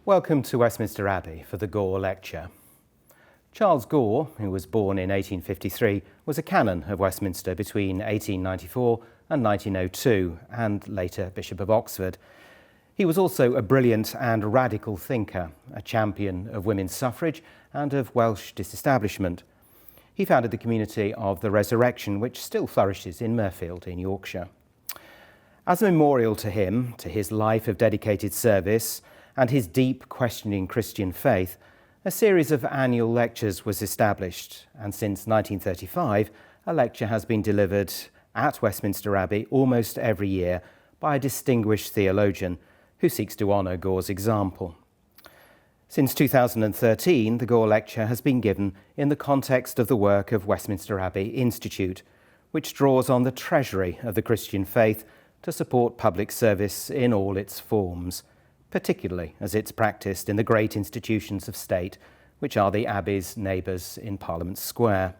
Welcome to Westminster Abbey for the Gore Lecture. Charles Gore, who was born in 1853, was a Canon of Westminster between 1894 and 1902, and later Bishop of Oxford. He was also a brilliant and radical thinker, a champion of women's suffrage and of Welsh disestablishment. He founded the community of the Resurrection, which still flourishes in Mirfield in Yorkshire. As a memorial to him, to his life of dedicated service, and his deep questioning Christian faith, a series of annual lectures was established, and since 1935, a lecture has been delivered at Westminster Abbey almost every year by a distinguished theologian who seeks to honour Gore's example. Since 2013, the Gore Lecture has been given in the context of the work of Westminster Abbey Institute, which draws on the treasury of the Christian faith to support public service in all its forms, particularly as it's practiced in the great institutions of state, which are the Abbey's neighbours in Parliament Square.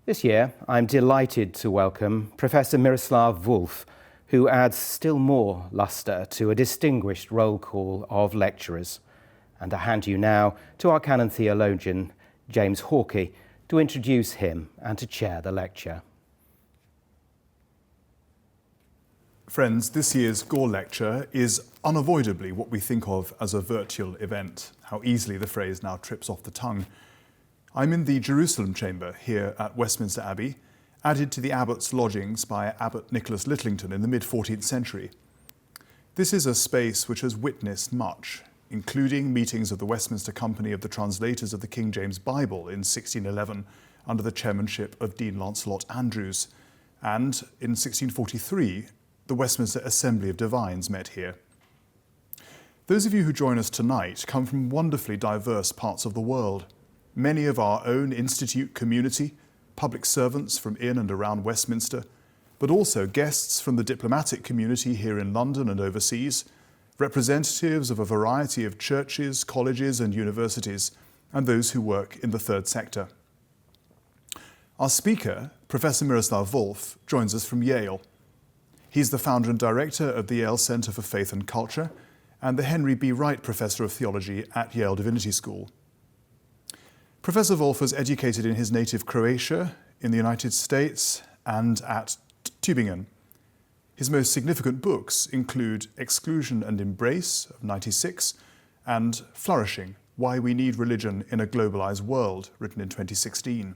This year, I'm delighted to welcome Professor Miroslav Volf, who adds still more lustre to a distinguished roll call of lecturers. And I hand you now to our canon theologian, James Hawkey, to introduce him and to chair the lecture. Friends, this year's Gore Lecture is unavoidably what we think of as a virtual event. How easily the phrase now trips off the tongue. I'm in the Jerusalem chamber here at Westminster Abbey, added to the abbot's lodgings by Abbot Nicholas Littlington in the mid-14th century. This is a space which has witnessed much, including meetings of the Westminster Company of the Translators of the King James Bible in 1611 under the chairmanship of Dean Lancelot Andrews, and in 1643, the Westminster Assembly of Divines met here. Those of you who join us tonight come from wonderfully diverse parts of the world. Many of our own institute community, public servants from in and around Westminster, but also guests from the diplomatic community here in London and overseas, representatives of a variety of churches, colleges and universities, and those who work in the third sector. Our speaker, Professor Miroslav Volf, joins us from Yale. He's the founder and director of the Yale Center for Faith and Culture and the Henry B. Wright Professor of Theology at Yale Divinity School. Professor Volf was educated in his native Croatia, in the United States, and at Tübingen. His most significant books include Exclusion and Embrace of 96 and Flourishing, Why We Need Religion in a Globalized World, written in 2016.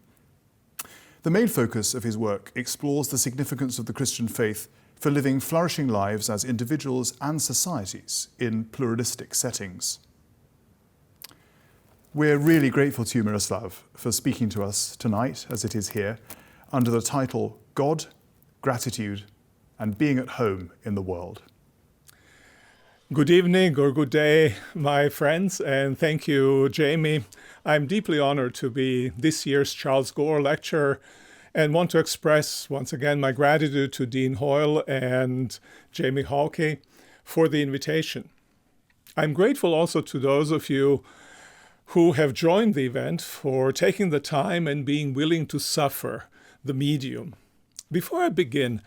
The main focus of his work explores the significance of the Christian faith for living flourishing lives as individuals and societies in pluralistic settings. We're really grateful to you, Miroslav, for speaking to us tonight, as it is here, under the title God, Gratitude, and Being at Home in the World. Good evening or good day, my friends, and thank you, Jamie. I'm deeply honored to be this year's Charles Gore Lecturer and want to express once again my gratitude to Dean Hoyle and Jamie Hawkey for the invitation. I'm grateful also to those of you who have joined the event for taking the time and being willing to suffer the medium. Before I begin,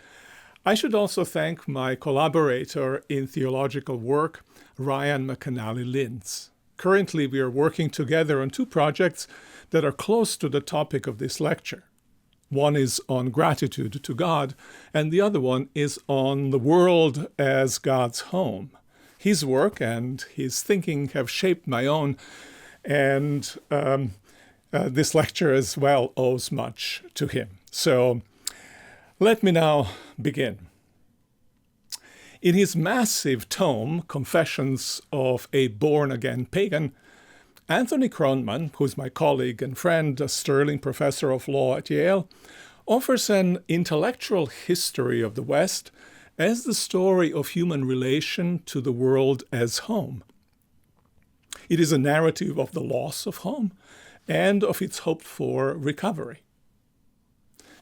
I should also thank my collaborator in theological work, Ryan McAnally-Linz. Currently, we are working together on two projects that are close to the topic of this lecture. One is on gratitude to God, and the other one is on the world as God's home. His work and his thinking have shaped my own, and this lecture as well owes much to him. So let me now begin. In his massive tome, Confessions of a Born-Again Pagan, Anthony Kronman, who's my colleague and friend, a sterling professor of law at Yale, offers an intellectual history of the West as the story of human relation to the world as home. It is a narrative of the loss of home and of its hoped-for recovery.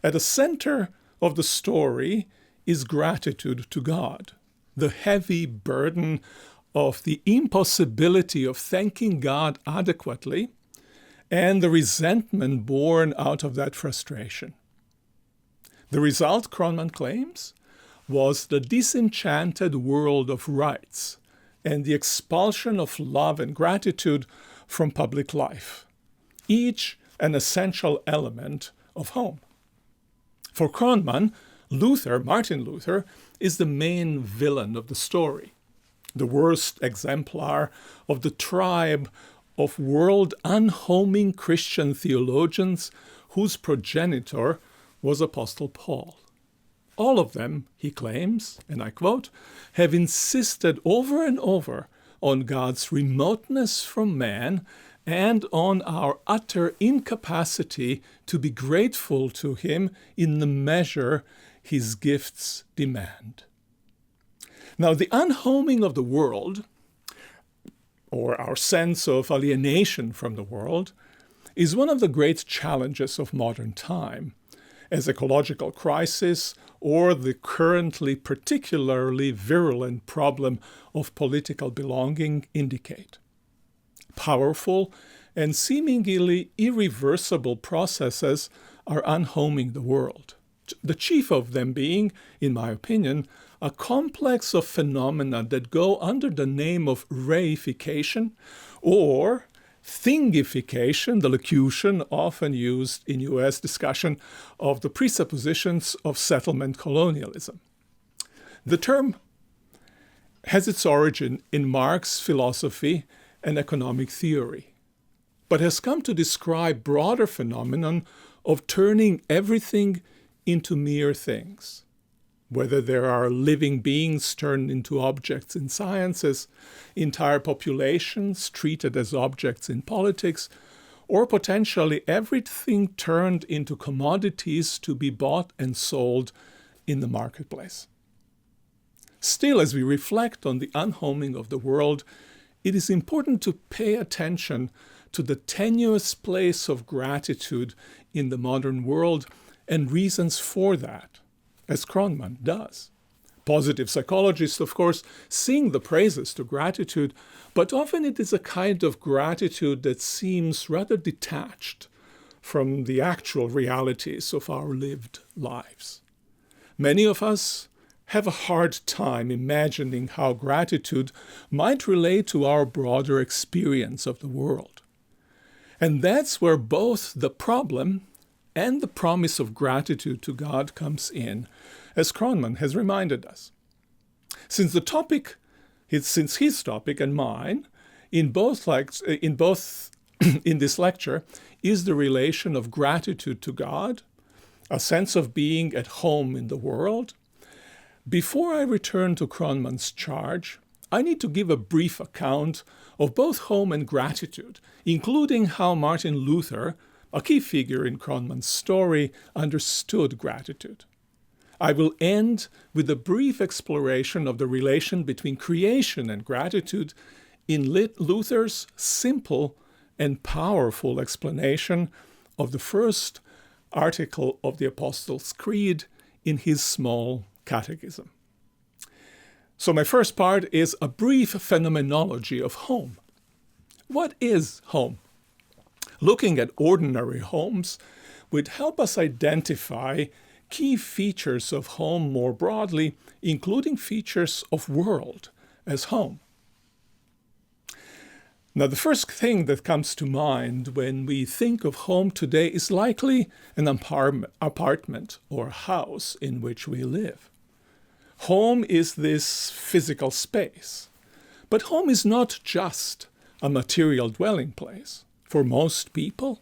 At the center of the story is gratitude to God, the heavy burden of the impossibility of thanking God adequately and the resentment born out of that frustration. The result, Kronman claims, was the disenchanted world of rights and the expulsion of love and gratitude from public life, each an essential element of home. For Kronman, Martin Luther, is the main villain of the story, the worst exemplar of the tribe of world-unhoming Christian theologians whose progenitor was Apostle Paul. All of them, he claims, and I quote, have insisted over and over on God's remoteness from man and on our utter incapacity to be grateful to him in the measure his gifts demand. Now, the unhoming of the world, or our sense of alienation from the world, is one of the great challenges of modern time, as ecological crisis or the currently particularly virulent problem of political belonging indicate. Powerful and seemingly irreversible processes are unhoming the world, the chief of them being, in my opinion, a complex of phenomena that go under the name of reification or thingification, the locution often used in U.S. discussion of the presuppositions of settlement colonialism. The term has its origin in Marx's philosophy and economic theory, but has come to describe broader phenomenon of turning everything into mere things. Whether there are living beings turned into objects in sciences, entire populations treated as objects in politics, or potentially everything turned into commodities to be bought and sold in the marketplace. Still, as we reflect on the unhoming of the world, it is important to pay attention to the tenuous place of gratitude in the modern world and reasons for that, as Kronman does. Positive psychologists, of course, sing the praises to gratitude, but often it is a kind of gratitude that seems rather detached from the actual realities of our lived lives. Many of us have a hard time imagining how gratitude might relate to our broader experience of the world. And that's where both the problem and the promise of gratitude to God comes in, as Kronman has reminded us. Since his topic and mine, in this lecture, is the relation of gratitude to God, a sense of being at home in the world. Before I return to Kronman's charge, I need to give a brief account of both home and gratitude, including how Martin Luther, a key figure in Kronman's story, understood gratitude. I will end with a brief exploration of the relation between creation and gratitude in Luther's simple and powerful explanation of the first article of the Apostles' Creed in his small catechism. So my first part is a brief phenomenology of home. What is home? Looking at ordinary homes would help us identify key features of home more broadly, including features of world as home. Now, the first thing that comes to mind when we think of home today is likely an apartment or house in which we live. Home is this physical space, but home is not just a material dwelling place. For most people,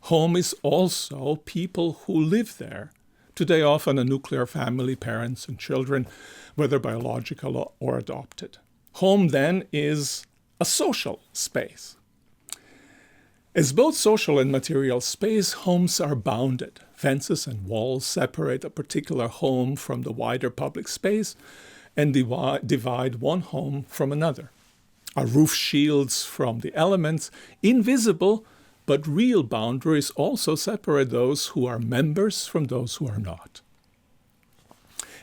home is also people who live there. Today, often a nuclear family, parents and children, whether biological or adopted. Home, then, is a social space. As both social and material space, homes are bounded. Fences and walls separate a particular home from the wider public space and divide one home from another. A roof shields from the elements. Invisible but real boundaries also separate those who are members from those who are not.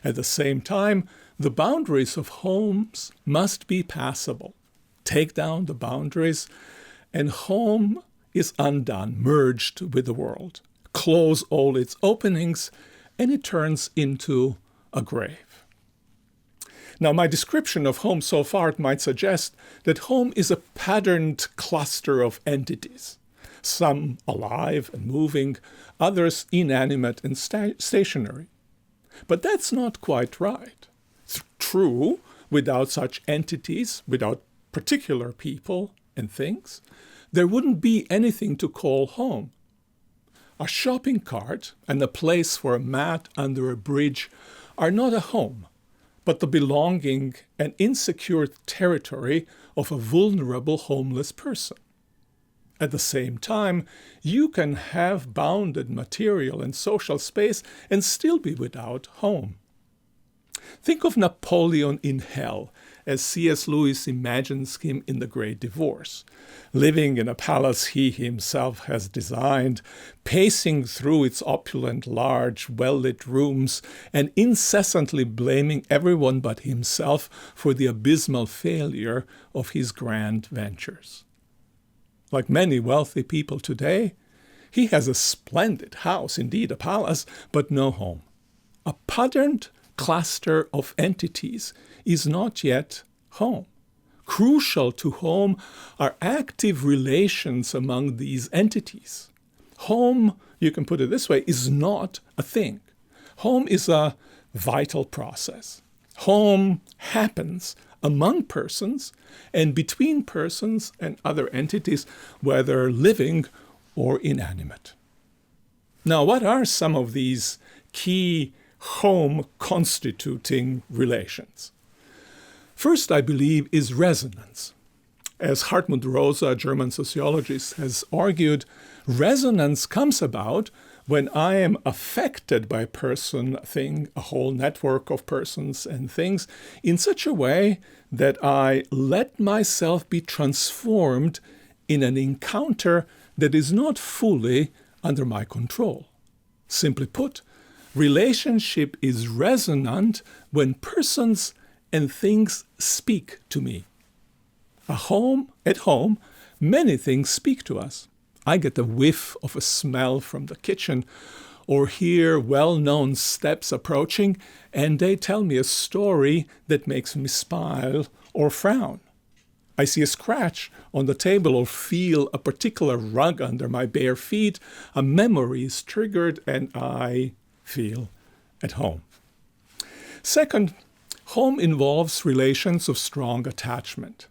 At the same time, the boundaries of homes must be passable. Take down the boundaries, and home is undone, merged with the world. Close all its openings, and it turns into a grave. Now, my description of home so far might suggest that home is a patterned cluster of entities, some alive and moving, others inanimate and stationary. But that's not quite right. It's true, without such entities, without particular people and things, there wouldn't be anything to call home. A shopping cart and a place for a mat under a bridge are not a home, but the belonging and insecure territory of a vulnerable homeless person. At the same time, you can have bounded material and social space and still be without home. Think of Napoleon in hell, as C.S. Lewis imagines him in The Great Divorce, living in a palace he himself has designed, pacing through its opulent, large, well-lit rooms, and incessantly blaming everyone but himself for the abysmal failure of his grand ventures. Like many wealthy people today, he has a splendid house, indeed a palace, but no home. A patterned cluster of entities is not yet home. Crucial to home are active relations among these entities. Home, you can put it this way, is not a thing. Home is a vital process. Home happens among persons and between persons and other entities, whether living or inanimate. Now, what are some of these key home constituting relations? First, I believe, is resonance. As Hartmut Rosa, a German sociologist, has argued, resonance comes about when I am affected by a person, a thing, a whole network of persons and things in such a way that I let myself be transformed in an encounter that is not fully under my control. Simply put, relationship is resonant when persons and things speak to me. At home, many things speak to us. I get a whiff of a smell from the kitchen or hear well-known steps approaching, and they tell me a story that makes me smile or frown. I see a scratch on the table or feel a particular rug under my bare feet. A memory is triggered and I feel at home. Second, home involves relations of strong attachment.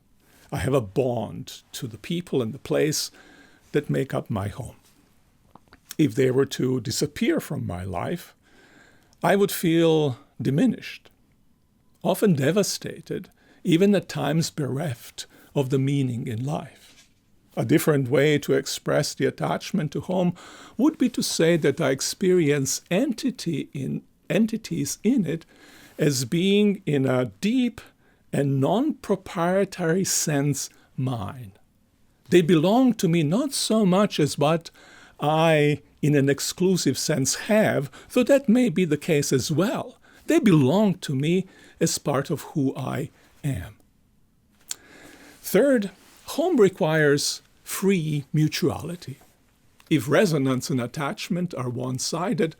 I have a bond to the people and the place that make up my home. If they were to disappear from my life, I would feel diminished, often devastated, even at times bereft of the meaning in life. A different way to express the attachment to home would be to say that I experience entities in it as being in a deep and non-proprietary sense mine. They belong to me not so much as what I, in an exclusive sense, have, though that may be the case as well. They belong to me as part of who I am. Third, home requires free mutuality. If resonance and attachment are one-sided,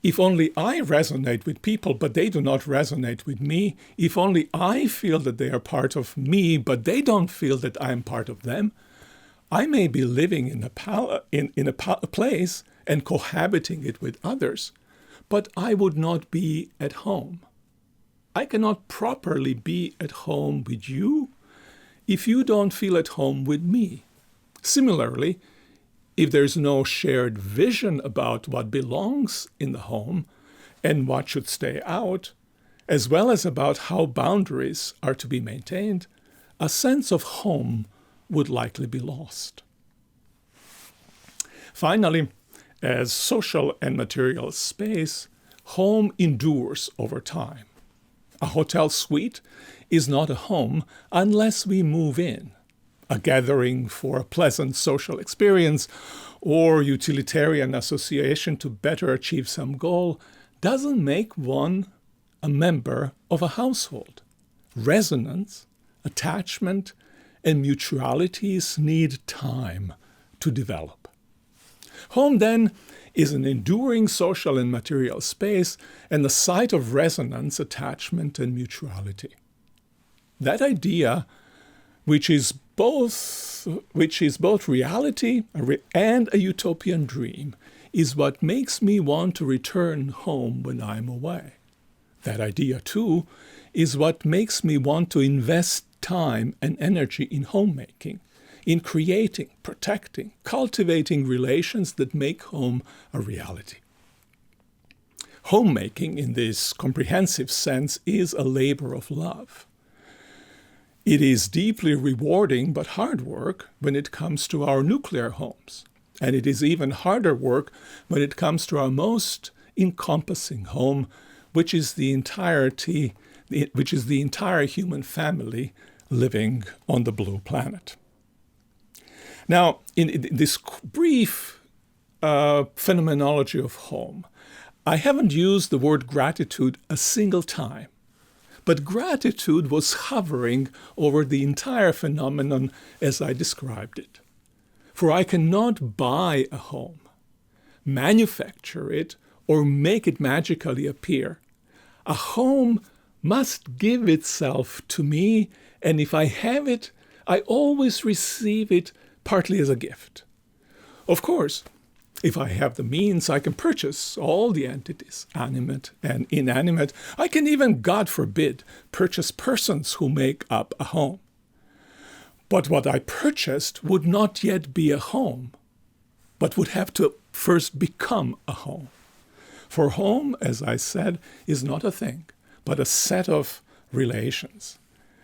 if only I resonate with people, but they do not resonate with me, if only I feel that they are part of me, but they don't feel that I am part of them, I may be living in a place and cohabiting it with others, but I would not be at home. I cannot properly be at home with you if you don't feel at home with me. Similarly, if there's no shared vision about what belongs in the home and what should stay out, as well as about how boundaries are to be maintained, a sense of home would likely be lost. Finally, as social and material space, home endures over time. A hotel suite is not a home unless we move in. A gathering for a pleasant social experience or utilitarian association to better achieve some goal doesn't make one a member of a household. Resonance, attachment, and mutualities need time to develop. Home, then, is an enduring social and material space and the site of resonance, attachment, and mutuality. That idea, which is both reality and a utopian dream, is what makes me want to return home when I'm away. That idea, too, is what makes me want to invest time and energy in homemaking, in creating, protecting, cultivating relations that make home a reality. Homemaking, in this comprehensive sense, is a labor of love. It is deeply rewarding but hard work when it comes to our nuclear homes. And it is even harder work when it comes to our most encompassing home, which is the entire human family living on the blue planet. Now, in this brief phenomenology of home, I haven't used the word gratitude a single time. But gratitude was hovering over the entire phenomenon as I described it. For I cannot buy a home, manufacture it, or make it magically appear. A home must give itself to me, and if I have it, I always receive it partly as a gift. Of course, if I have the means, I can purchase all the entities, animate and inanimate. I can even, God forbid, purchase persons who make up a home. But what I purchased would not yet be a home, but would have to first become a home. For home, as I said, is not a thing, but a set of relations.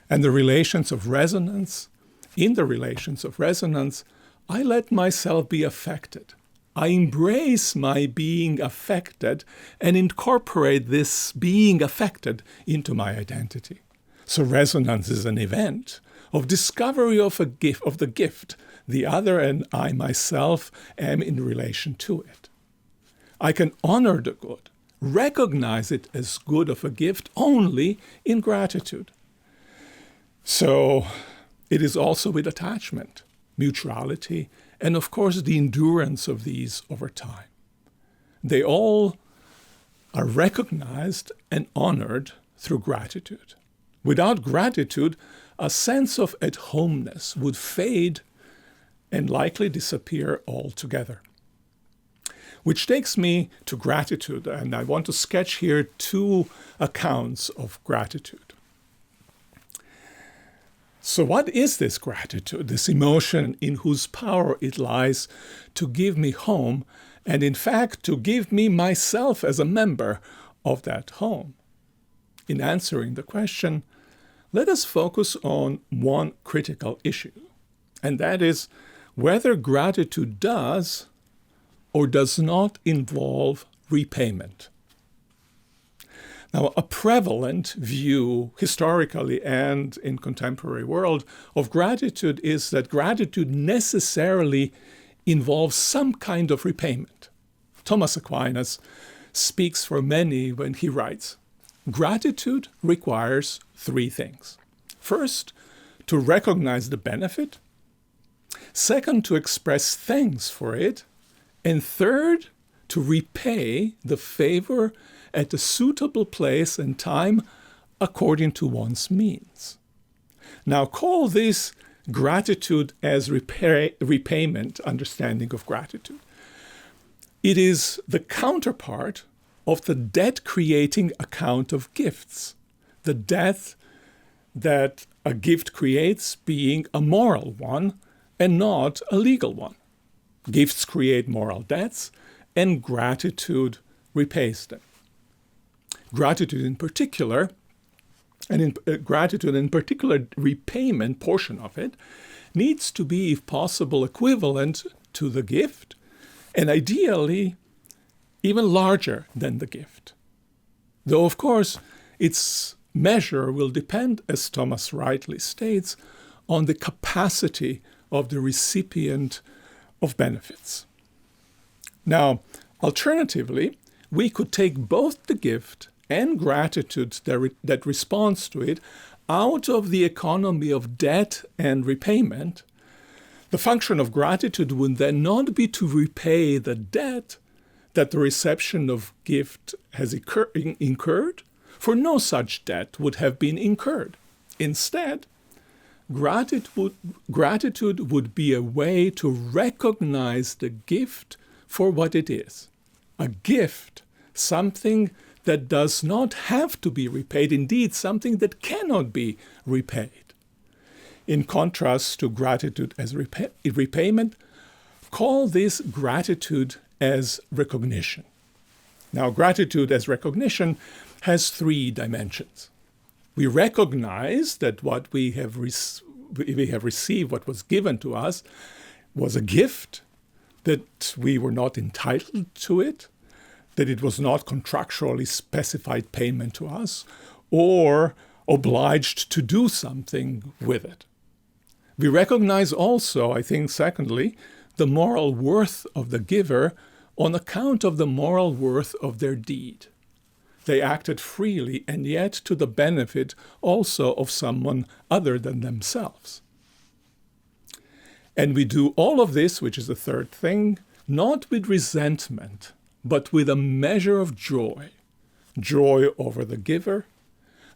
And the relations of resonance, in the relations of resonance, I let myself be affected. I embrace my being affected and incorporate this being affected into my identity. So resonance is an event of discovery of the gift. The other and I myself am in relation to it. I can honor the good, recognize it as good of a gift only in gratitude. So it is also with attachment, mutuality, and of course the endurance of these over time. They all are recognized and honored through gratitude. Without gratitude, a sense of at-homeness would fade and likely disappear altogether. Which takes me to gratitude, and I want to sketch here two accounts of gratitude. So what is this gratitude, this emotion in whose power it lies to give me home, and in fact to give me myself as a member of that home? In answering the question, let us focus on one critical issue, and that is whether gratitude does or does not involve repayment. Now, a prevalent view, historically and in contemporary world, of gratitude is that gratitude necessarily involves some kind of repayment. Thomas Aquinas speaks for many when he writes, gratitude requires three things. First, to recognize the benefit. Second, to express thanks for it. And third, to repay the favor at a suitable place and time according to one's means. Now, call this gratitude as repayment understanding of gratitude. It is the counterpart of the debt-creating account of gifts. The debt that a gift creates being a moral one and not a legal one. Gifts create moral debts, and gratitude repays them. Gratitude in particular, gratitude in particular repayment portion of it, needs to be, if possible, equivalent to the gift, and ideally even larger than the gift. Though, of course, its measure will depend, as Thomas rightly states, on the capacity of the recipient of benefits. Now, alternatively, we could take both the gift and gratitude that responds to it out of the economy of debt and repayment. The function of gratitude would then not be to repay the debt, that the reception of gift has incurred, for no such debt would have been incurred. Instead, gratitude would be a way to recognize the gift for what it is. A gift, something that does not have to be repaid, indeed something that cannot be repaid. In contrast to gratitude as repayment, call this gratitude as recognition. Now, gratitude as recognition has three dimensions. We recognize that what we have received, what was given to us, was a gift, that we were not entitled to it, that it was not contractually specified payment to us, or obliged to do something with it. We recognize also, I think, secondly, the moral worth of the giver on account of the moral worth of their deed. They acted freely and yet to the benefit also of someone other than themselves. And we do all of this, which is the third thing, not with resentment, but with a measure of joy. Joy over the giver,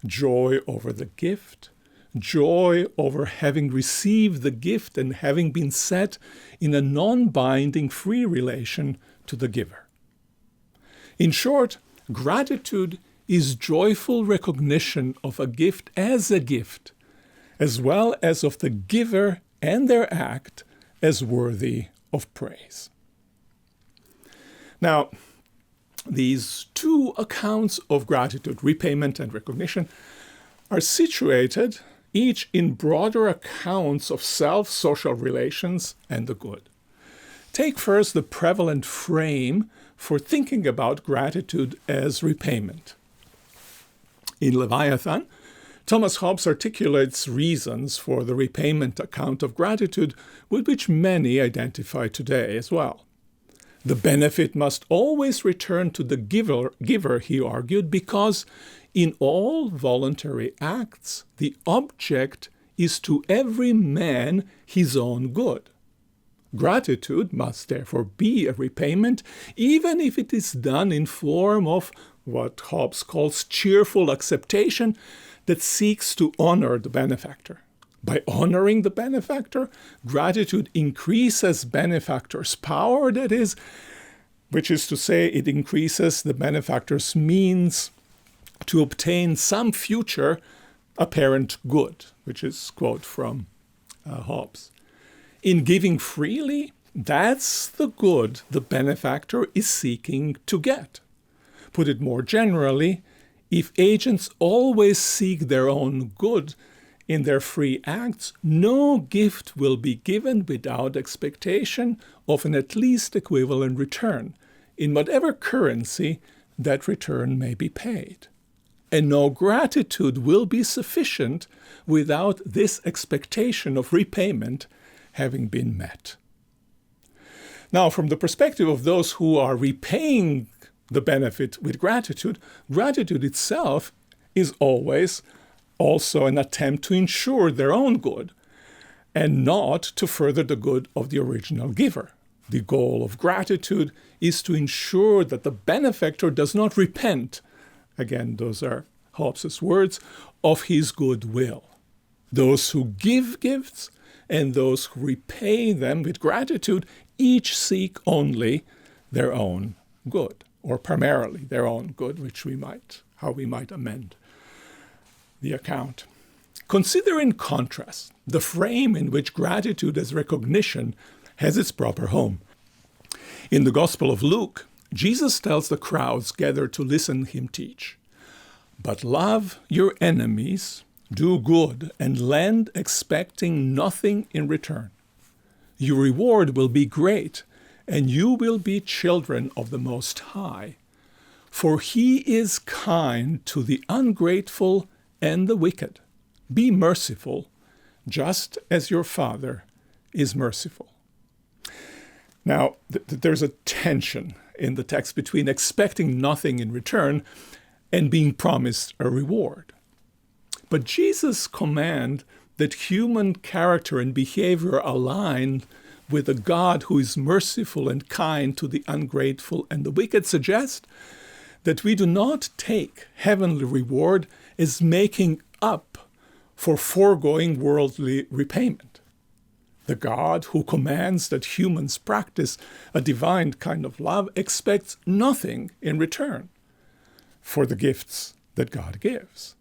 joy over the gift, joy over having received the gift and having been set in a non-binding free relation to the giver. In short, gratitude is joyful recognition of a gift, as well as of the giver and their act as worthy of praise. Now, these two accounts of gratitude, repayment and recognition, are situated each in broader accounts of self, social relations, and the good. Take first the prevalent frame for thinking about gratitude as repayment. In Leviathan, Thomas Hobbes articulates reasons for the repayment account of gratitude with which many identify today as well. The benefit must always return to the giver, he argued, because in all voluntary acts, the object is to every man his own good. Gratitude must therefore be a repayment, even if it is done in form of what Hobbes calls cheerful acceptation that seeks to honor the benefactor. By honoring the benefactor, gratitude increases benefactor's power, that is, which is to say, it increases the benefactor's means to obtain some future apparent good, which is a quote from Hobbes. In giving freely, that's the good the benefactor is seeking to get. Put it more generally, if agents always seek their own good in their free acts, no gift will be given without expectation of an at least equivalent return, in whatever currency that return may be paid. And no gratitude will be sufficient without this expectation of repayment having been met. Now, from the perspective of those who are repaying the benefit with gratitude, gratitude itself is always also an attempt to ensure their own good and not to further the good of the original giver. The goal of gratitude is to ensure that the benefactor does not repent, again, those are Hobbes' words, of his goodwill. Those who give gifts and those who repay them with gratitude each seek only their own good, or primarily their own good, how we might amend the account. Consider in contrast the frame in which gratitude as recognition has its proper home. In the Gospel of Luke, Jesus tells the crowds gathered to listen to him teach, "But love your enemies, do good, and lend expecting nothing in return. Your reward will be great, and you will be children of the Most High. For he is kind to the ungrateful and the wicked. Be merciful, just as your Father is merciful." Now, there's a tension in the text between expecting nothing in return and being promised a reward. But Jesus' command that human character and behavior align with a God who is merciful and kind to the ungrateful and the wicked suggests that we do not take heavenly reward as making up for foregoing worldly repayment. The God who commands that humans practice a divine kind of love expects nothing in return for the gifts that God gives.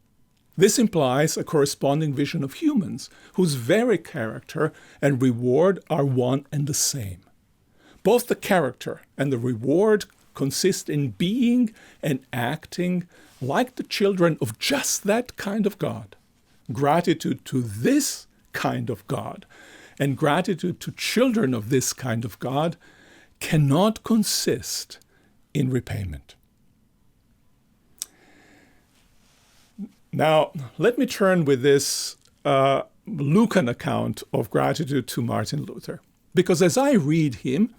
This implies a corresponding vision of humans whose very character and reward are one and the same. Both the character and the reward consist in being and acting like the children of just that kind of God. Gratitude to this kind of God and gratitude to children of this kind of God cannot consist in repayment. Now, let me turn with this Lucan account of gratitude to Martin Luther. Because as I read him,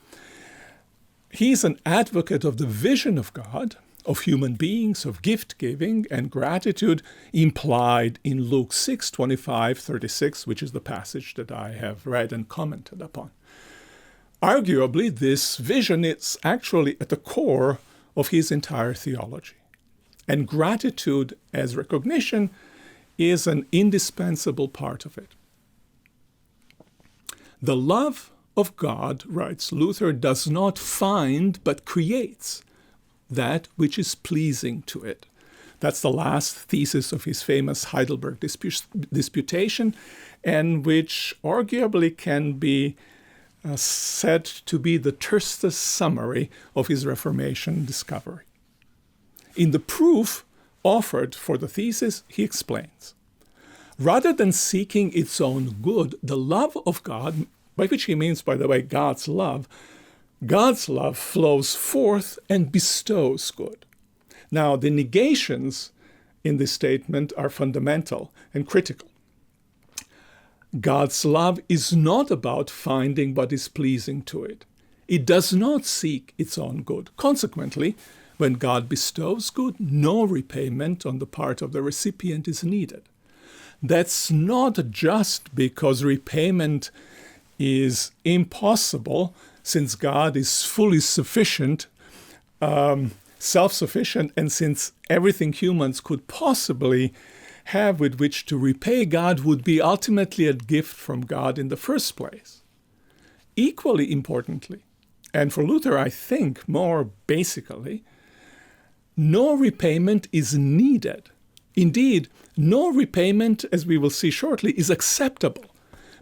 he's an advocate of the vision of God, of human beings, of gift-giving and gratitude implied in Luke 6:25-36, which is the passage that I have read and commented upon. Arguably, this vision is actually at the core of his entire theology. And gratitude as recognition is an indispensable part of it. The love of God, writes Luther, does not find but creates that which is pleasing to it. That's the last thesis of his famous Heidelberg disputation, and which arguably can be said to be the tersest summary of his Reformation discovery. In the proof offered for the thesis, he explains, rather than seeking its own good, the love of God, by which he means, by the way, God's love flows forth and bestows good. Now, the negations in this statement are fundamental and critical. God's love is not about finding what is pleasing to it. It does not seek its own good. Consequently, when God bestows good, no repayment on the part of the recipient is needed. That's not just because repayment is impossible, since God is fully sufficient, self-sufficient, and since everything humans could possibly have with which to repay God would be ultimately a gift from God in the first place. Equally importantly, and for Luther, I think more basically, no repayment is needed. Indeed, no repayment, as we will see shortly, is acceptable,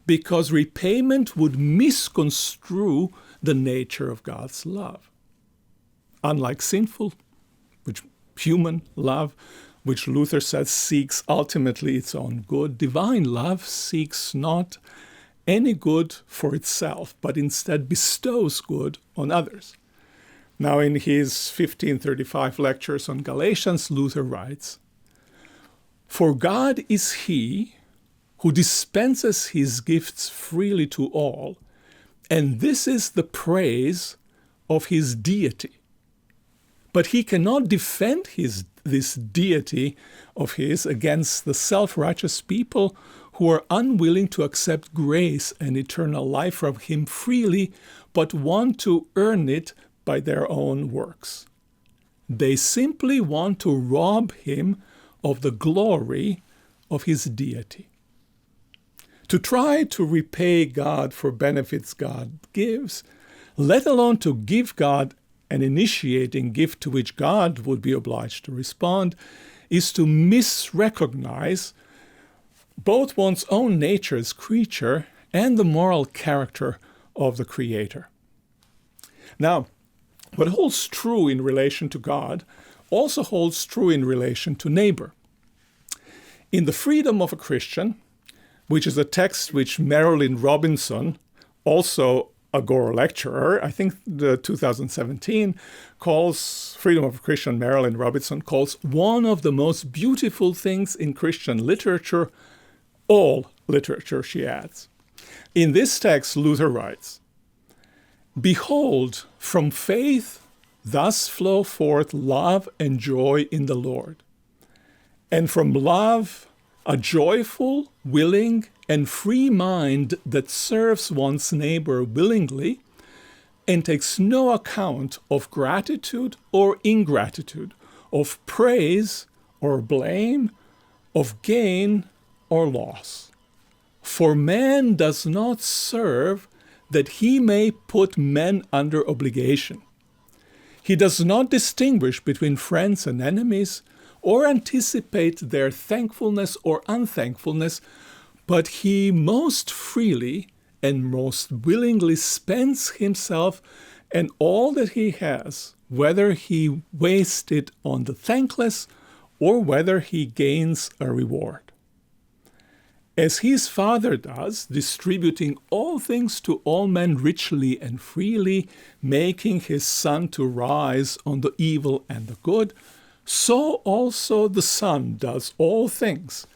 because repayment would misconstrue the nature of God's love. Unlike sinful, human love, which Luther says seeks ultimately its own good, divine love seeks not any good for itself, but instead bestows good on others. Now, in his 1535 lectures on Galatians, Luther writes, "For God is he who dispenses his gifts freely to all, and this is the praise of his deity. But he cannot defend this deity of his against the self-righteous people who are unwilling to accept grace and eternal life from him freely, but want to earn it by their own works. They simply want to rob him of the glory of his deity. To try to repay God for benefits God gives, let alone to give God an initiating gift to which God would be obliged to respond, is to misrecognize both one's own nature as creature and the moral character of the Creator." Now, what holds true in relation to God also holds true in relation to neighbor. In The Freedom of a Christian, which is a text which Marilyn Robinson, also a Gore lecturer, I think the 2017, calls Freedom of a Christian, Marilyn Robinson calls one of the most beautiful things in Christian literature, all literature, she adds. In this text, Luther writes, "Behold, from faith thus flow forth love and joy in the Lord. And from love, A joyful, willing, and free mind that serves one's neighbor willingly and takes no account of gratitude or ingratitude, of praise or blame, of gain or loss. For man does not serve that he may put men under obligation. He does not distinguish between friends and enemies, or anticipate their thankfulness or unthankfulness, but he most freely and most willingly spends himself and all that he has, whether he wastes it on the thankless or whether he gains a reward. As his Father does, distributing all things to all men richly and freely, making his sun to rise on the evil and the good, so also the Son does all things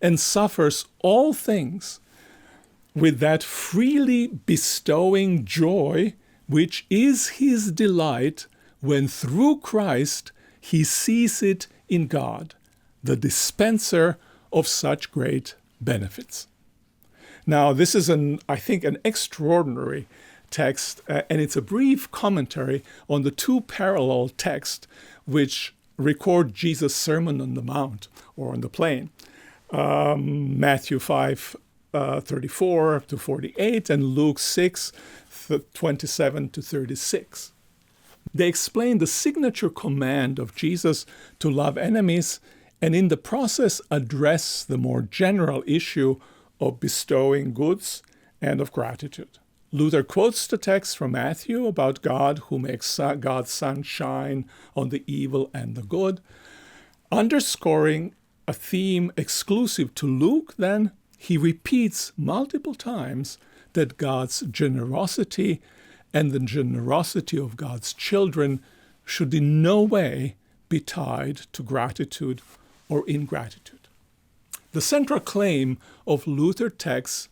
and suffers all things with that freely bestowing joy which is his delight when through Christ he sees it in God, the dispenser of such great benefits. Now, this is, I think, an extraordinary text, and it's a brief commentary on the two parallel texts which record Jesus' Sermon on the Mount or on the plain, Matthew 5, 34 to 48, and Luke 6, 27 to 36. They explain the signature command of Jesus to love enemies, and in the process address the more general issue of bestowing goods and of gratitude. Luther quotes the text from Matthew about God who makes God's sun shine on the evil and the good. Underscoring a theme exclusive to Luke, then, he repeats multiple times that God's generosity and the generosity of God's children should in no way be tied to gratitude or ingratitude. The central claim of Luther's text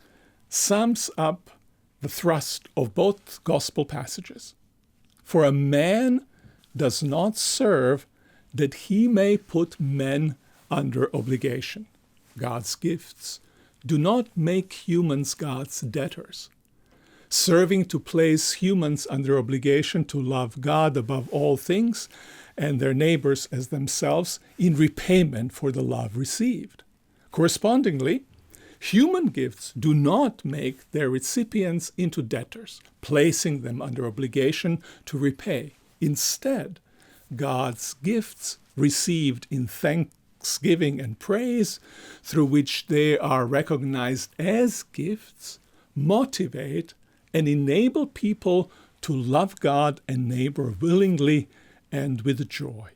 sums up the thrust of both gospel passages. For a man does not serve that he may put men under obligation. God's gifts do not make humans God's debtors. Serving to place humans under obligation to love God above all things and their neighbors as themselves in repayment for the love received. Correspondingly, human gifts do not make their recipients into debtors, placing them under obligation to repay. Instead, God's gifts received in thanksgiving and praise, through which they are recognized as gifts, motivate and enable people to love God and neighbor willingly and with joy.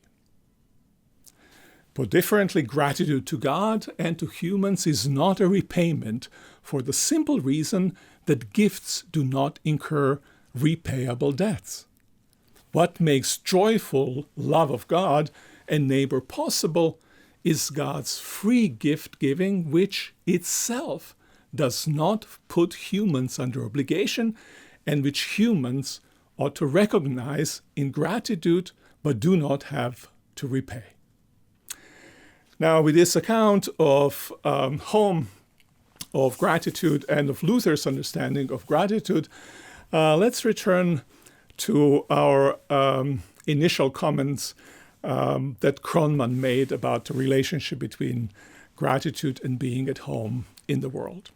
Put differently, gratitude to God and to humans is not a repayment for the simple reason that gifts do not incur repayable debts. What makes joyful love of God and neighbor possible is God's free gift giving, which itself does not put humans under obligation and which humans ought to recognize in gratitude but do not have to repay. Now, with this account of home of gratitude and of Luther's understanding of gratitude, let's return to our initial comments that Kronman made about the relationship between gratitude and being at home in the world.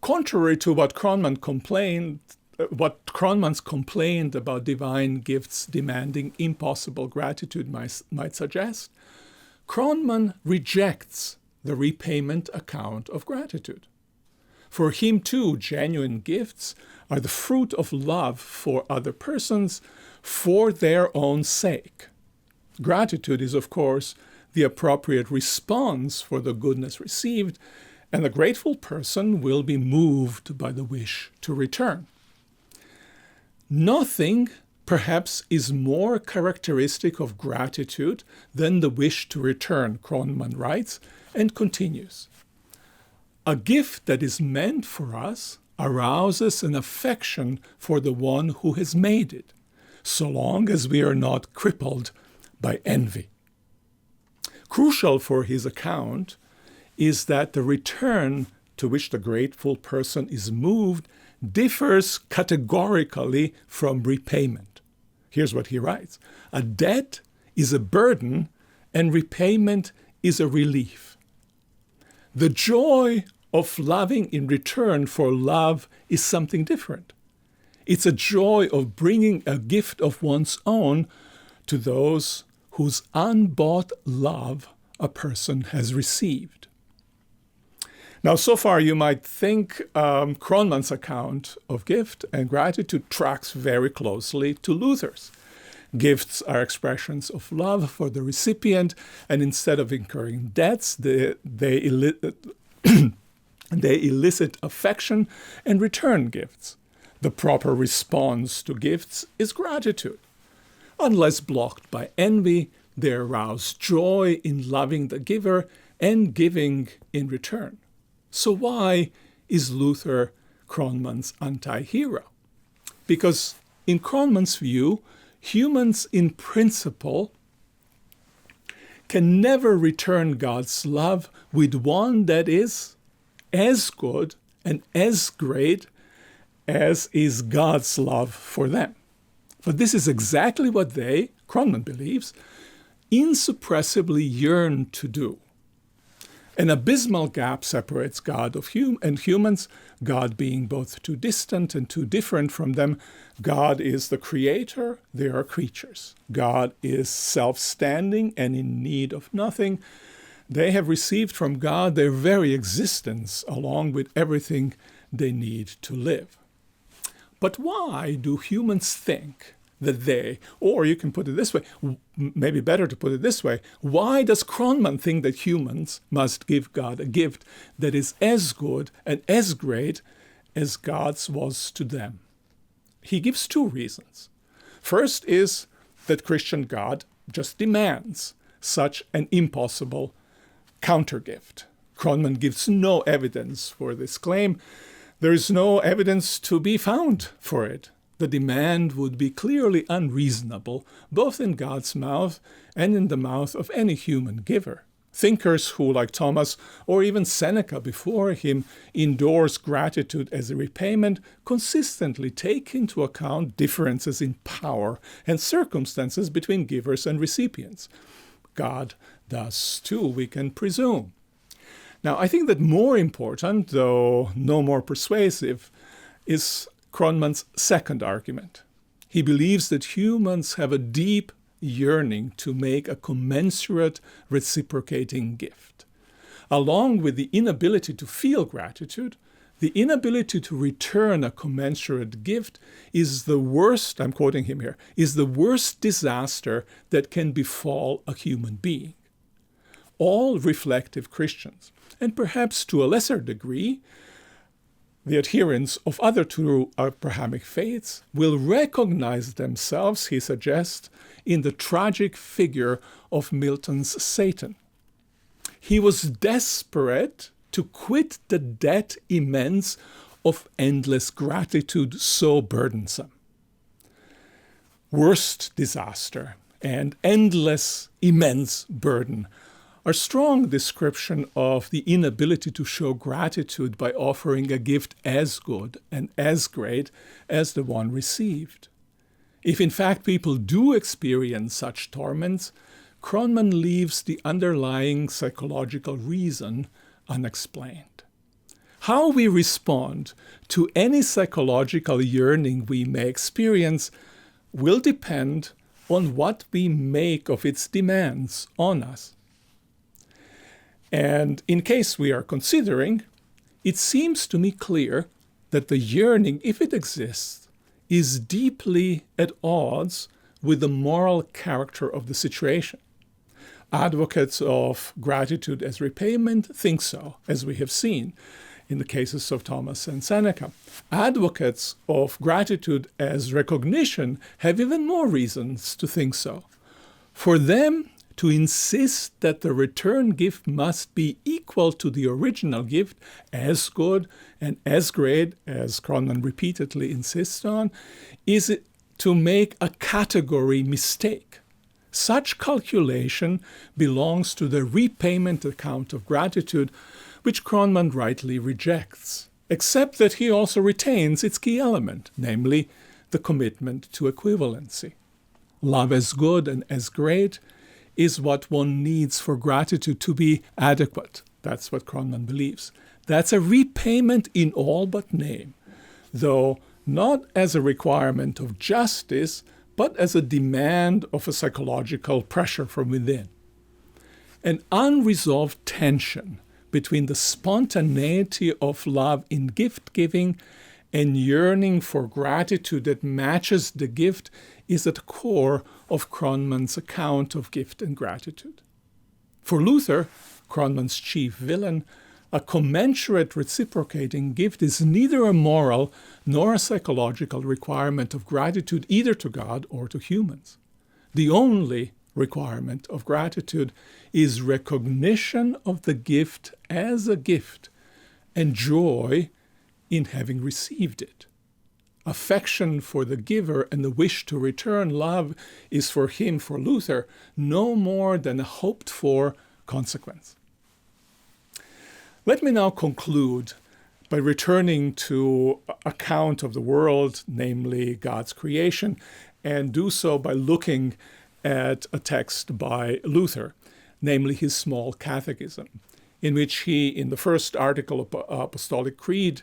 Contrary to what Kronman's complaint about divine gifts demanding impossible gratitude might suggest, Kronman rejects the repayment account of gratitude. For him, too, genuine gifts are the fruit of love for other persons for their own sake. Gratitude is, of course, the appropriate response for the goodness received, and the grateful person will be moved by the wish to return. Nothing, perhaps, is more characteristic of gratitude than the wish to return, Kronman writes, and continues. A gift that is meant for us arouses an affection for the one who has made it, so long as we are not crippled by envy. Crucial for his account is that the return to which the grateful person is moved differs categorically from repayment. Here's what he writes. A debt is a burden and repayment is a relief. The joy of loving in return for love is something different. It's a joy of bringing a gift of one's own to those whose unbought love a person has received. Now, so far you might think Kronman's account of gift and gratitude tracks very closely to Luther's. Gifts are expressions of love for the recipient, and instead of incurring debts, they elicit affection and return gifts. The proper response to gifts is gratitude. Unless blocked by envy, they arouse joy in loving the giver and giving in return. So why is Luther Kronman's anti-hero? Because in Kronman's view, humans in principle can never return God's love with one that is as good and as great as is God's love for them. But this is exactly what they, Kronman believes, insuppressibly yearn to do. An abysmal gap separates God and humans, God being both too distant and too different from them. God is the creator, they are creatures. God is self-standing and in need of nothing. They have received from God their very existence along with everything they need to live. But why do humans think that they, or you can put it this way, maybe better to put it this way, why does Kronman think that humans must give God a gift that is as good and as great as God's was to them? He gives two reasons. First is that Christian God just demands such an impossible countergift. Kronman gives no evidence for this claim. There is no evidence to be found for it. The demand would be clearly unreasonable, both in God's mouth and in the mouth of any human giver. Thinkers who, like Thomas or even Seneca before him, endorse gratitude as a repayment, consistently take into account differences in power and circumstances between givers and recipients. God does too, we can presume. Now, I think that more important, though no more persuasive, is Kronman's second argument. He believes that humans have a deep yearning to make a commensurate reciprocating gift. Along with the inability to feel gratitude, the inability to return a commensurate gift is the worst, I'm quoting him here, is the worst disaster that can befall a human being. All reflective Christians, and perhaps to a lesser degree, the adherents of other true Abrahamic faiths will recognize themselves, he suggests, in the tragic figure of Milton's Satan. He was desperate to quit the debt immense of endless gratitude so burdensome. Worst disaster and endless immense burden are strong description of the inability to show gratitude by offering a gift as good and as great as the one received. If in fact people do experience such torments, Kronman leaves the underlying psychological reason unexplained. How we respond to any psychological yearning we may experience will depend on what we make of its demands on us. And in case we are considering, it seems to me clear that the yearning, if it exists, is deeply at odds with the moral character of the situation. Advocates of gratitude as repayment think so, as we have seen in the cases of Thomas and Seneca. Advocates of gratitude as recognition have even more reasons to think so. For them, to insist that the return gift must be equal to the original gift, as good and as great, as Kronman repeatedly insists on, is to make a category mistake. Such calculation belongs to the repayment account of gratitude, which Kronman rightly rejects, except that he also retains its key element, namely the commitment to equivalency. Love as good and as great is what one needs for gratitude to be adequate. That's what Kronman believes. That's a repayment in all but name, though not as a requirement of justice, but as a demand of a psychological pressure from within. An unresolved tension between the spontaneity of love in gift-giving and yearning for gratitude that matches the gift is at the core of Kronman's account of gift and gratitude. For Luther, Kronman's chief villain, a commensurate reciprocating gift is neither a moral nor a psychological requirement of gratitude either to God or to humans. The only requirement of gratitude is recognition of the gift as a gift and joy in having received it. Affection for the giver and the wish to return love is for him, for Luther, no more than a hoped-for consequence. Let me now conclude by returning to account of the world, namely God's creation, and do so by looking at a text by Luther, namely his small catechism, in which he, in the first article of Apostolic Creed,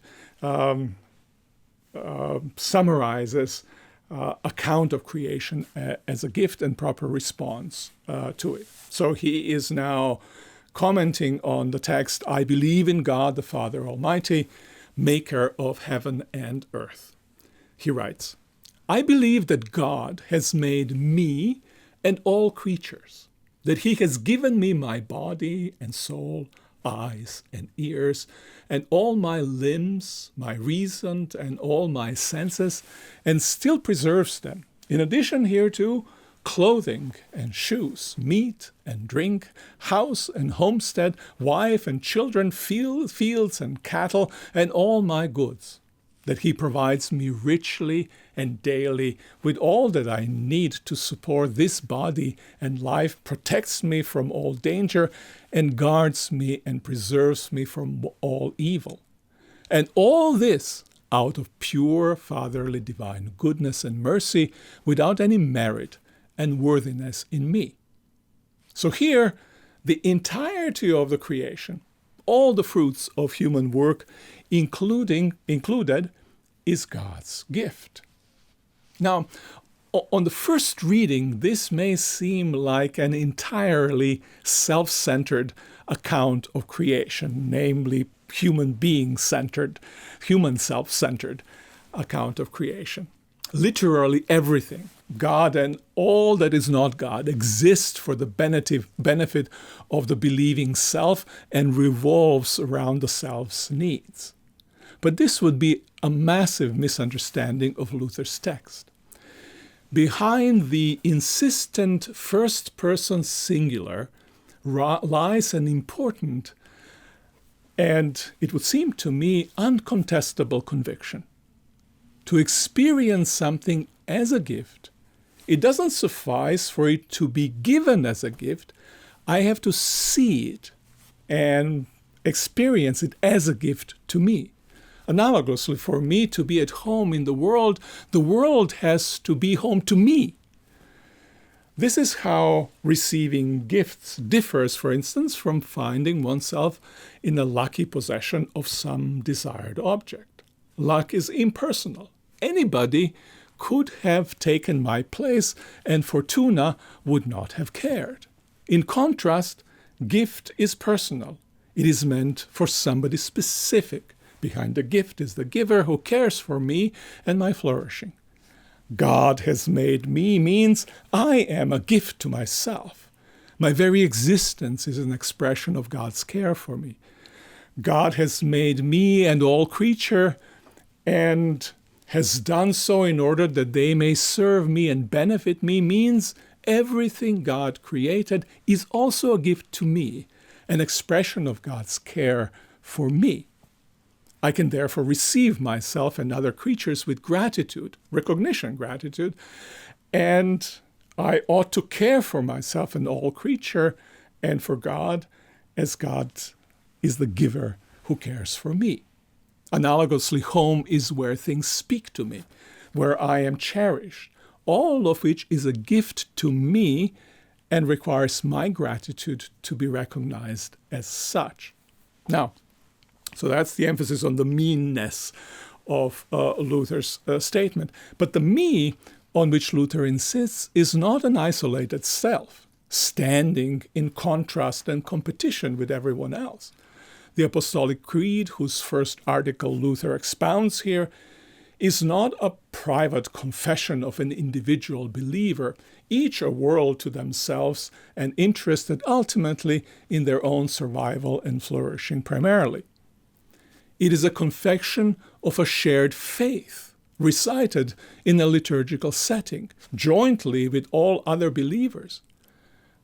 summarizes account of creation as a gift and proper response to it. So he is now commenting on the text, I believe in God the Father Almighty, maker of heaven and earth. He writes, I believe that God has made me and all creatures, that he has given me my body and soul, eyes and ears, and all my limbs, my reason, and all my senses, and still preserves them. In addition hereto, clothing and shoes, meat and drink, house and homestead, wife and children, fields and cattle, and all my goods, that he provides me richly and daily with all that I need to support this body and life, protects me from all danger, and guards me and preserves me from all evil. And all this out of pure fatherly divine goodness and mercy, without any merit and worthiness in me. So here, the entirety of the creation, all the fruits of human work, included, is God's gift. Now, on the first reading, this may seem like an entirely self-centered account of creation, namely human self-centered account of creation. Literally everything, God and all that is not God, exists for the benefit of the believing self and revolves around the self's needs. But this would be a massive misunderstanding of Luther's text. Behind the insistent first-person singular lies an important and, it would seem to me, uncontestable conviction. To experience something as a gift, it doesn't suffice for it to be given as a gift. I have to see it and experience it as a gift to me. Analogously, for me to be at home in the world has to be home to me. This is how receiving gifts differs, for instance, from finding oneself in a lucky possession of some desired object. Luck is impersonal. Anybody could have taken my place, and Fortuna would not have cared. In contrast, gift is personal. It is meant for somebody specific. Behind the gift is the giver who cares for me and my flourishing. God has made me means I am a gift to myself. My very existence is an expression of God's care for me. God has made me and all creature and has done so in order that they may serve me and benefit me means everything God created is also a gift to me, an expression of God's care for me. I can therefore receive myself and other creatures with gratitude, gratitude, and I ought to care for myself and all creature, and for God, as God is the giver who cares for me. Analogously, home is where things speak to me, where I am cherished, all of which is a gift to me and requires my gratitude to be recognized as such. Now, so that's the emphasis on the meanness of Luther's statement. But the me on which Luther insists is not an isolated self, standing in contrast and competition with everyone else. The Apostolic Creed, whose first article Luther expounds here, is not a private confession of an individual believer, each a world to themselves and interested ultimately in their own survival and flourishing primarily. It is a confession of a shared faith, recited in a liturgical setting, jointly with all other believers,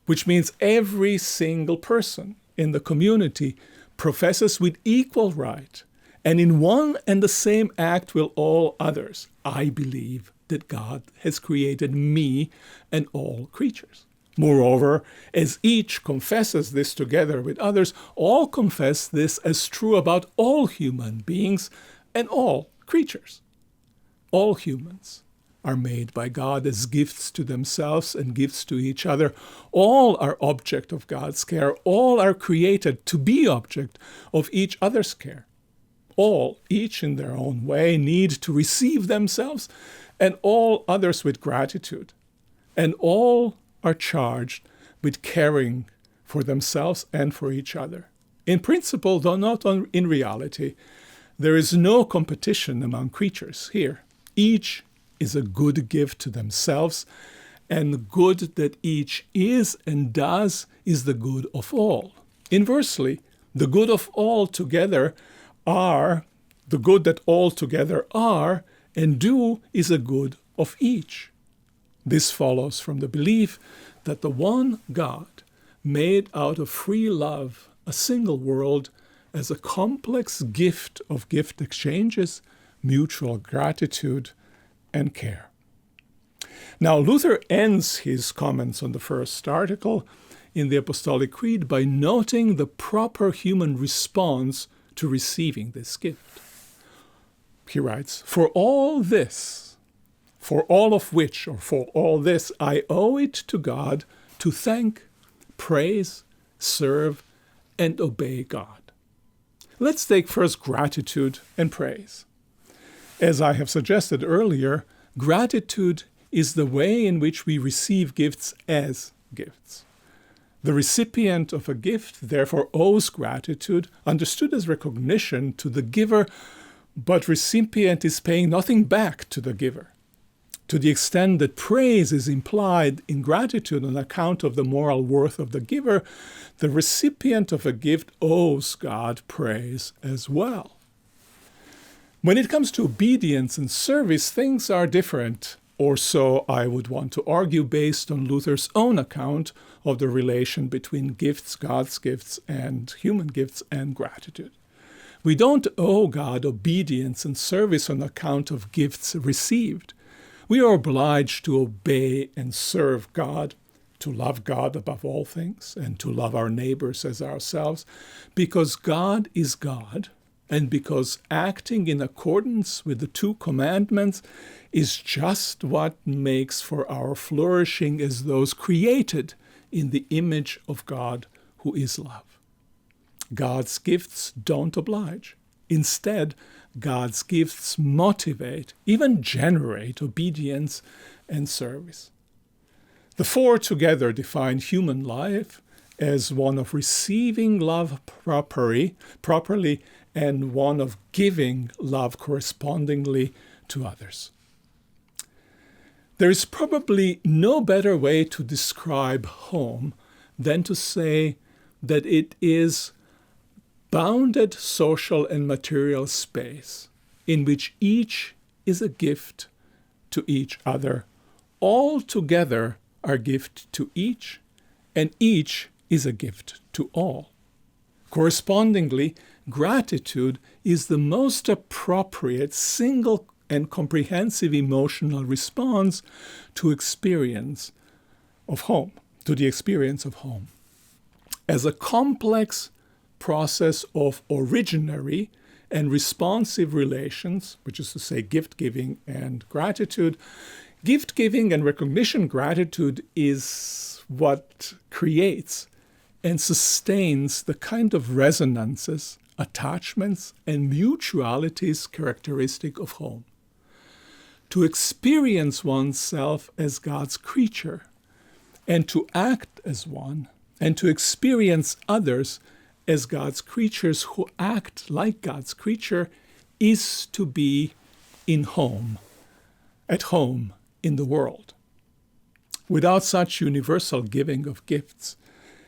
which means every single person in the community professes with equal right, and in one and the same act will all others, I believe that God has created me and all creatures. Moreover, as each confesses this together with others, all confess this as true about all human beings and all creatures. All humans are made by God as gifts to themselves and gifts to each other. All are object of God's care. All are created to be object of each other's care. All, each in their own way, need to receive themselves and all others with gratitude. And all are charged with caring for themselves and for each other. In principle, though not in reality, there is no competition among creatures here. Each is a good gift to themselves, and the good that each is and does is the good of all. Inversely, the good of all together are, the good that all together are and do is a good of each. This follows from the belief that the one God made out of free love a single world as a complex gift of gift exchanges, mutual gratitude, and care. Now, Luther ends his comments on the first article in the Apostolic Creed by noting the proper human response to receiving this gift. He writes, for all this, for all of which, or for all this, I owe it to God to thank, praise, serve, and obey God. Let's take first gratitude and praise. As I have suggested earlier, gratitude is the way in which we receive gifts as gifts. The recipient of a gift therefore owes gratitude, understood as recognition to the giver, but recipient is paying nothing back to the giver. To the extent that praise is implied in gratitude on account of the moral worth of the giver, the recipient of a gift owes God praise as well. When it comes to obedience and service, things are different, or so I would want to argue based on Luther's own account of the relation between gifts, God's gifts, and human gifts and gratitude. We don't owe God obedience and service on account of gifts received. We are obliged to obey and serve God, to love God above all things, and to love our neighbors as ourselves, because God is God, and because acting in accordance with the two commandments is just what makes for our flourishing as those created in the image of God who is love. God's gifts don't oblige. Instead, God's gifts motivate, even generate obedience and service. The four together define human life as one of receiving love properly and one of giving love correspondingly to others. There is probably no better way to describe home than to say that it is bounded social and material space in which each is a gift to each other. All together are gift to each, and each is a gift to all. Correspondingly, gratitude is the most appropriate, single and comprehensive emotional response to experience of home, to the experience of home, as a complex process of originary and responsive relations, which is to say gift-giving and gratitude. Gift-giving and recognition gratitude is what creates and sustains the kind of resonances, attachments, and mutualities characteristic of home. To experience oneself as God's creature, and to act as one, and to experience others as God's creatures who act like God's creature, is to be in home, at home in the world. Without such universal giving of gifts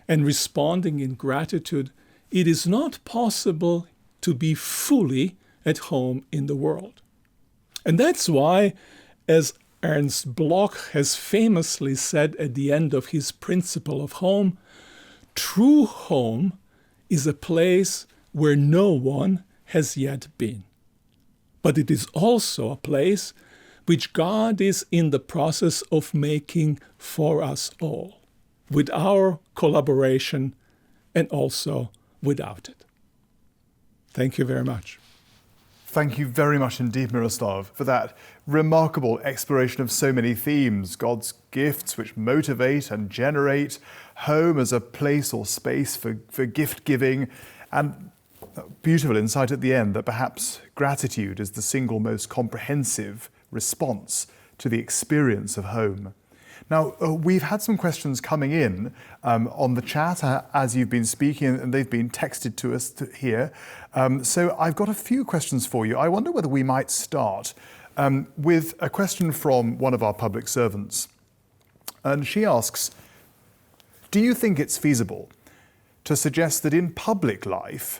and responding in gratitude, it is not possible to be fully at home in the world. And that's why, as Ernst Bloch has famously said at the end of his Principle of Home, true home is a place where no one has yet been. But it is also a place which God is in the process of making for us all, with our collaboration and also without it. Thank you very much. Thank you very much indeed, Miroslav, for that remarkable exploration of so many themes: God's gifts which motivate and generate, home as a place or space for gift-giving, and beautiful insight at the end that perhaps gratitude is the single most comprehensive response to the experience of home. Now, we've had some questions coming in on the chat as you've been speaking, and they've been texted to us here. So I've got a few questions for you. I wonder whether we might start with a question from one of our public servants. And she asks, do you think it's feasible to suggest that in public life,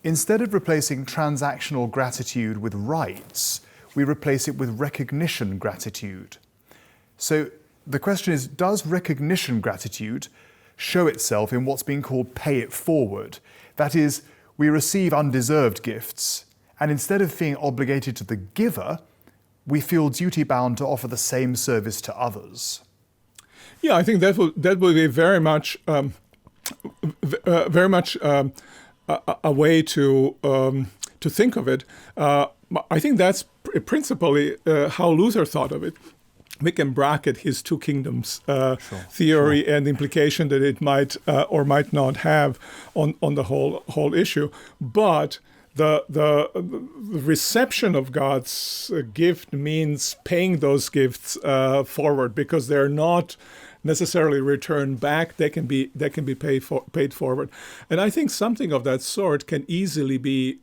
instead of replacing transactional gratitude with rights, we replace it with recognition gratitude? So the question is, does recognition gratitude show itself in what's being called pay it forward? That is, we receive undeserved gifts, and instead of feeling obligated to the giver, we feel duty-bound to offer the same service to others. Yeah, I think that will be very much a way to think of it. I think that's principally how Luther thought of it. We can bracket his two kingdoms theory and implication that it might or might not have on the whole issue. But the reception of God's gift means paying those gifts forward, because they're not necessarily returned back. They can be paid forward. And I think something of that sort can easily be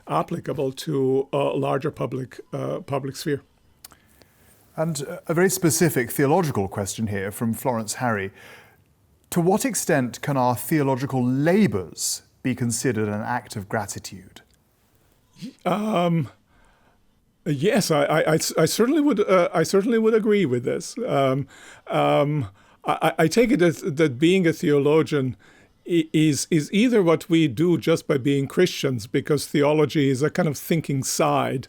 applicable to a larger public sphere. And a very specific theological question here from Florence Harry. To what extent can our theological labours be considered an act of gratitude? Yes, I certainly would. I certainly would agree with this. I take it that being a theologian is either what we do just by being Christians, because theology is a kind of thinking side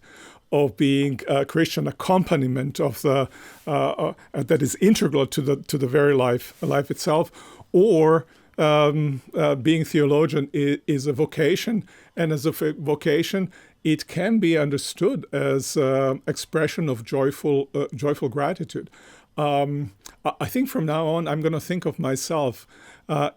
of being a Christian, accompaniment of the that is integral to the very life itself, or being theologian is a vocation, and as a vocation, it can be understood as expression of joyful gratitude. I think from now on, I'm going to think of myself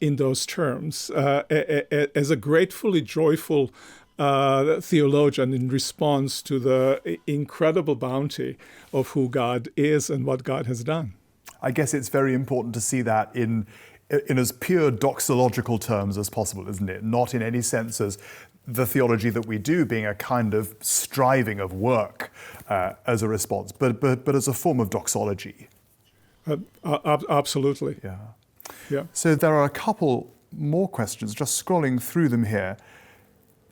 in those terms as a gratefully joyful theologian in response to the incredible bounty of who God is and what God has done. I guess it's very important to see that in as pure doxological terms as possible, isn't it? Not in any sense as the theology that we do being a kind of striving of work as a response, but as a form of doxology. Absolutely. Yeah. So there are a couple more questions, just scrolling through them here.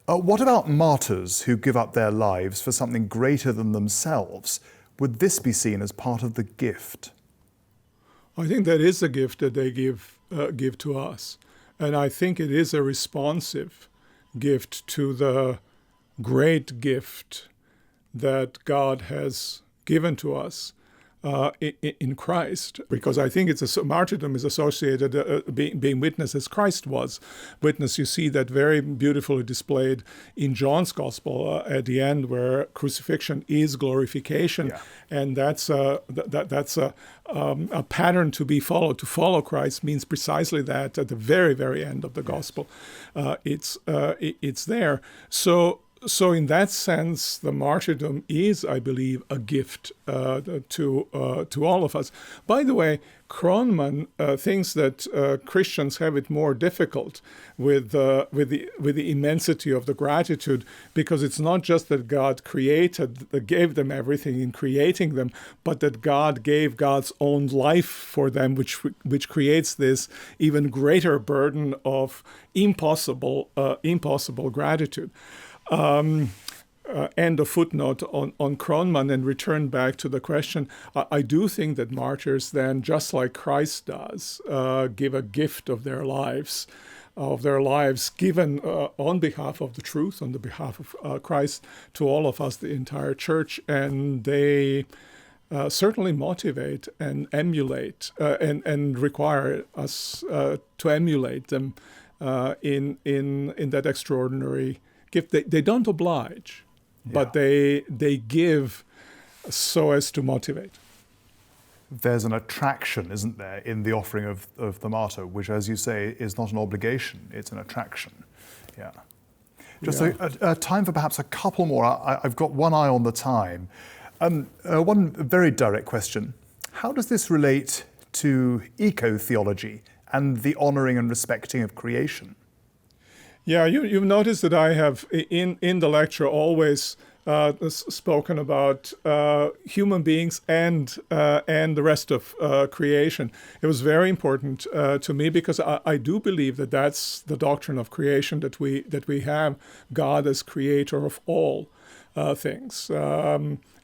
What about martyrs who give up their lives for something greater than themselves? Would this be seen as part of the gift? I think that is a gift that they give to us. And I think it is a responsive gift to the great gift that God has given to us, in Christ, because I think martyrdom is associated being witness as Christ was witness. You see that very beautifully displayed in John's Gospel at the end, where crucifixion is glorification, and that's a pattern to be followed. To follow Christ means precisely that. At the very, very end of the Gospel, it's there. So in that sense, the martyrdom is, I believe, a gift to all of us. By the way, Kronman thinks that Christians have it more difficult with the immensity of the gratitude, because it's not just that God gave them everything in creating them, but that God gave God's own life for them, which creates this even greater burden of impossible gratitude. End of footnote on Kronman, and return back to the question. I do think that martyrs then, just like Christ does, give a gift of their lives given on behalf of the truth, on the behalf of Christ, to all of us, the entire church, and they certainly motivate and emulate and require us to emulate them in that extraordinary gift. They don't oblige, but they give so as to motivate. There's an attraction, isn't there, in the offering of the martyr, which, as you say, is not an obligation, it's an attraction. Yeah. Just a time for perhaps a couple more. I've got one eye on the time. One very direct question. How does this relate to eco-theology and the honouring and respecting of creation? Yeah, you've noticed that I have in the lecture always spoken about human beings and the rest of creation. It was very important to me, because I do believe that that's the doctrine of creation, that we have God as creator of all things.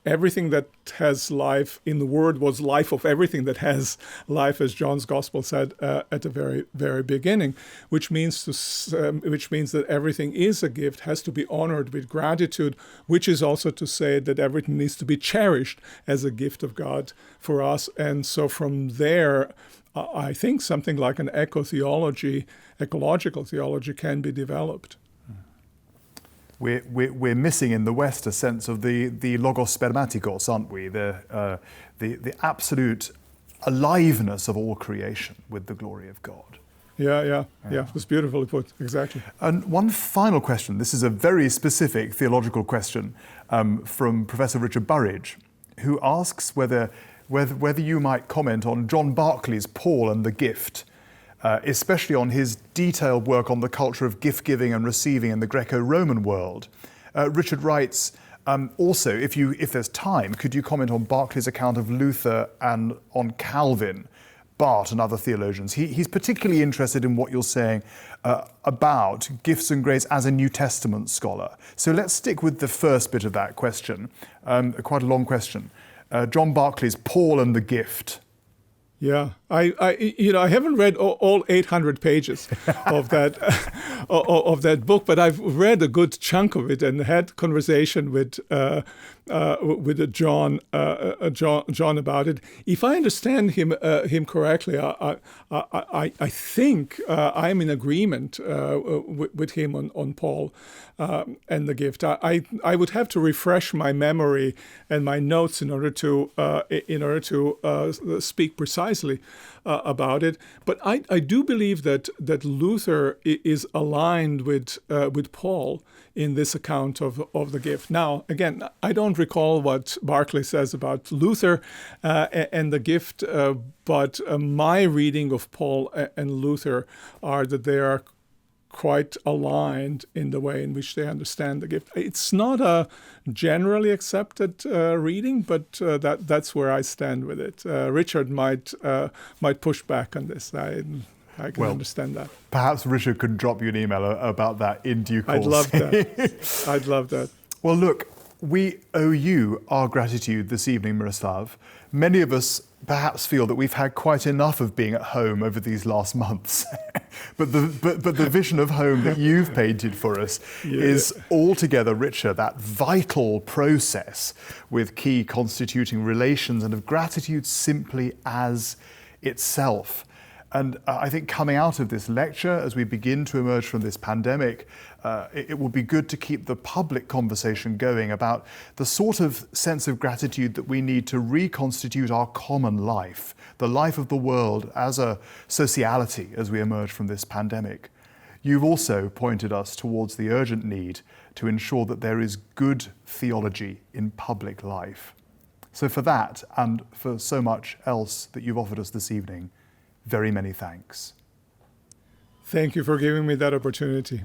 Everything that has life in the Word was life of everything that has life, as John's Gospel said at the very, very beginning, which means that everything is a gift, has to be honored with gratitude, which is also to say that everything needs to be cherished as a gift of God for us. And so from there, I think something like an ecological theology can be developed. We're missing in the West a sense of the logos spermatikos, aren't we? The absolute aliveness of all creation with the glory of God. Yeah. It was beautifully put, exactly. And one final question. This is a very specific theological question from Professor Richard Burridge, who asks whether you might comment on John Barclay's Paul and the Gift, especially on his detailed work on the culture of gift-giving and receiving in the Greco-Roman world. Richard writes, also, if there's time, could you comment on Barclay's account of Luther and on Calvin, Barth and other theologians? He's particularly interested in what you're saying about gifts and grace as a New Testament scholar. So let's stick with the first bit of that question, quite a long question. John Barclay's Paul and the Gift. Yeah, I haven't read all 800 pages of that of that book, but I've read a good chunk of it and had conversation with John about it. If I understand him correctly, I think I'm in agreement with him on Paul and the gift. I would have to refresh my memory and my notes in order to speak precisely about it. But I do believe that Luther is aligned with Paul in this account of the gift. Now, again, I don't recall what Barclay says about Luther and the gift, but my reading of Paul and Luther are that they are quite aligned in the way in which they understand the gift. It's not a generally accepted reading, but that's where I stand with it. Richard might push back on this. I can understand that. Perhaps Richard could drop you an email about that in due course. I'd love that. I'd love that. Well, look, we owe you our gratitude this evening, Miroslav. Many of us perhaps feel that we've had quite enough of being at home over these last months. But the vision of home that you've painted for us is altogether richer, that vital process with key constituting relations and of gratitude simply as itself. And I think coming out of this lecture, as we begin to emerge from this pandemic, it will be good to keep the public conversation going about the sort of sense of gratitude that we need to reconstitute our common life, the life of the world as a sociality as we emerge from this pandemic. You've also pointed us towards the urgent need to ensure that there is good theology in public life. So for that, and for so much else that you've offered us this evening, very many thanks. Thank you for giving me that opportunity.